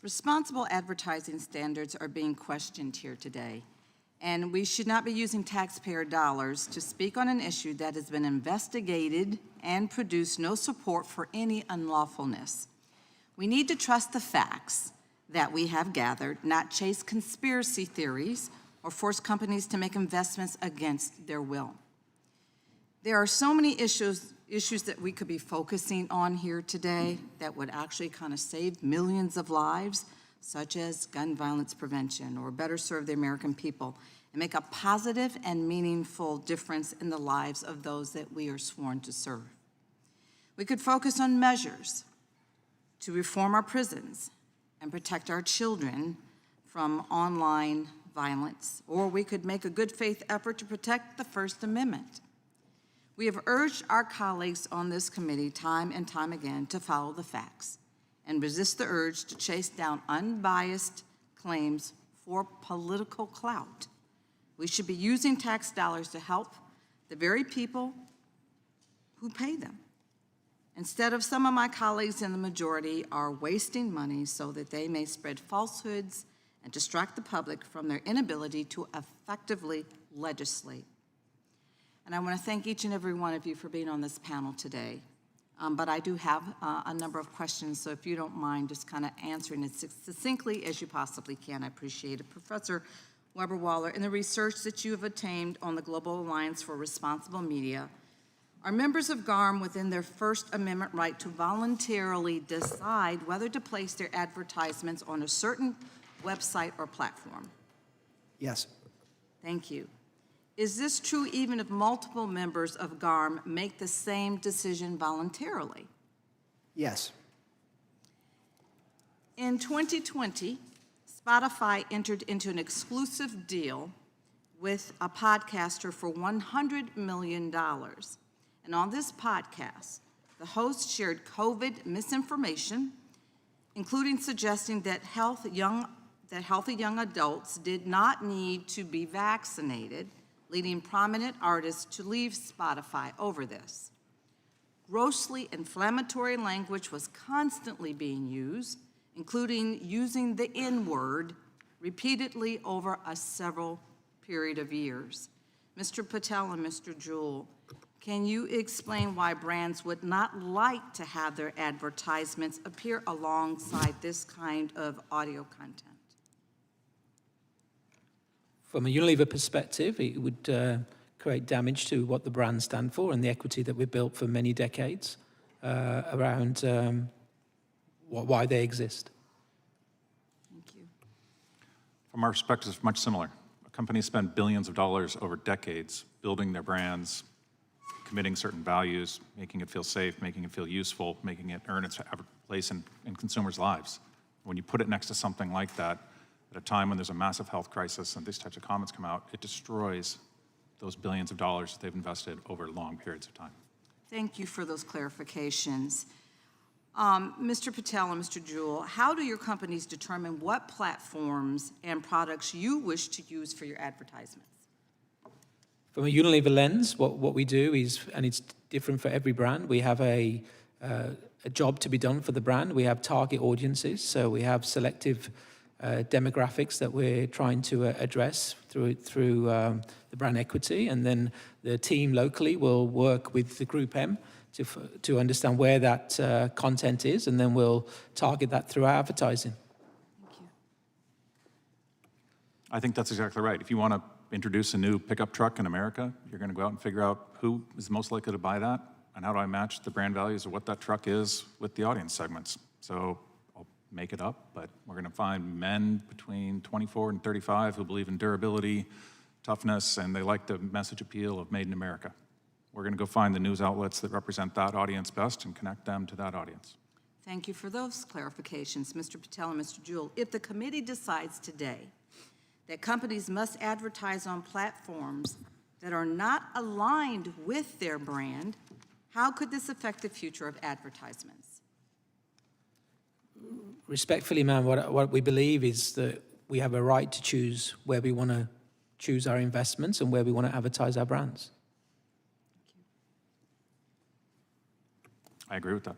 Responsible advertising standards are being questioned here today, and we should not be using taxpayer dollars to speak on an issue that has been investigated and produced no support for any unlawfulness. We need to trust the facts that we have gathered, not chase conspiracy theories or force companies to make investments against their will. There are so many issues that we could be focusing on here today that would actually kind of save millions of lives, such as gun violence prevention, or better serve the American people and make a positive and meaningful difference in the lives of those that we are sworn to serve. We could focus on measures to reform our prisons and protect our children from online violence, or we could make a good faith effort to protect the First Amendment. We have urged our colleagues on this committee time and time again to follow the facts and resist the urge to chase down unbiased claims for political clout. We should be using tax dollars to help the very people who pay them. Instead of some of my colleagues in the majority are wasting money so that they may spread falsehoods and distract the public from their inability to effectively legislate. And I want to thank each and every one of you for being on this panel today. But I do have a number of questions, so if you don't mind just kind of answering it succinctly as you possibly can, I appreciate it. Professor Weber-Waller, in the research that you have obtained on the Global Alliance for Responsible Media, are members of GARM within their First Amendment right to voluntarily decide whether to place their advertisements on a certain website or platform? Yes. Thank you. Is this true even if multiple members of GARM make the same decision voluntarily? Yes. In 2020, Spotify entered into an exclusive deal with a podcaster for $100 million. And on this podcast, the host shared COVID misinformation, including suggesting that healthy young adults did not need to be vaccinated, leading prominent artists to leave Spotify over this. Grossly inflammatory language was constantly being used, including using the N-word repeatedly over a several period of years. Mr. Patel and Mr. Jewell, can you explain why brands would not like to have their advertisements appear alongside this kind of audio content? From a Unilever perspective, it would create damage to what the brands stand for and the equity that we've built for many decades around why they exist. Thank you. From our perspective, it's much similar. Companies spend billions of dollars over decades building their brands, committing certain values, making it feel safe, making it feel useful, making it earn its place in consumers' lives. When you put it next to something like that, at a time when there's a massive health crisis and these types of comments come out, it destroys those billions of dollars that they've invested over long periods of time. Thank you for those clarifications. Mr. Patel and Mr. Jewell, how do your companies determine what platforms and products you wish to use for your advertisements? From a Unilever lens, what we do is, and it's different for every brand, we have a job to be done for the brand. We have target audiences, so we have selective demographics that we're trying to address through the brand equity, and then the team locally will work with the Group M to understand where that content is, and then we'll target that through our advertising. Thank you. I think that's exactly right. If you want to introduce a new pickup truck in America, you're going to go out and figure out who is most likely to buy that, and how do I match the brand values of what that truck is with the audience segments. So I'll make it up, but we're going to find men between 24 and 35 who believe in durability, toughness, and they like the message appeal of Made in America. We're going to go find the news outlets that represent that audience best and connect them to that audience. Thank you for those clarifications, Mr. Patel and Mr. Jewell. If the committee decides today that companies must advertise on platforms that are not aligned with their brand, how could this affect the future of advertisements? Respectfully, ma'am, what we believe is that we have a right to choose where we want to choose our investments and where we want to advertise our brands. I agree with that.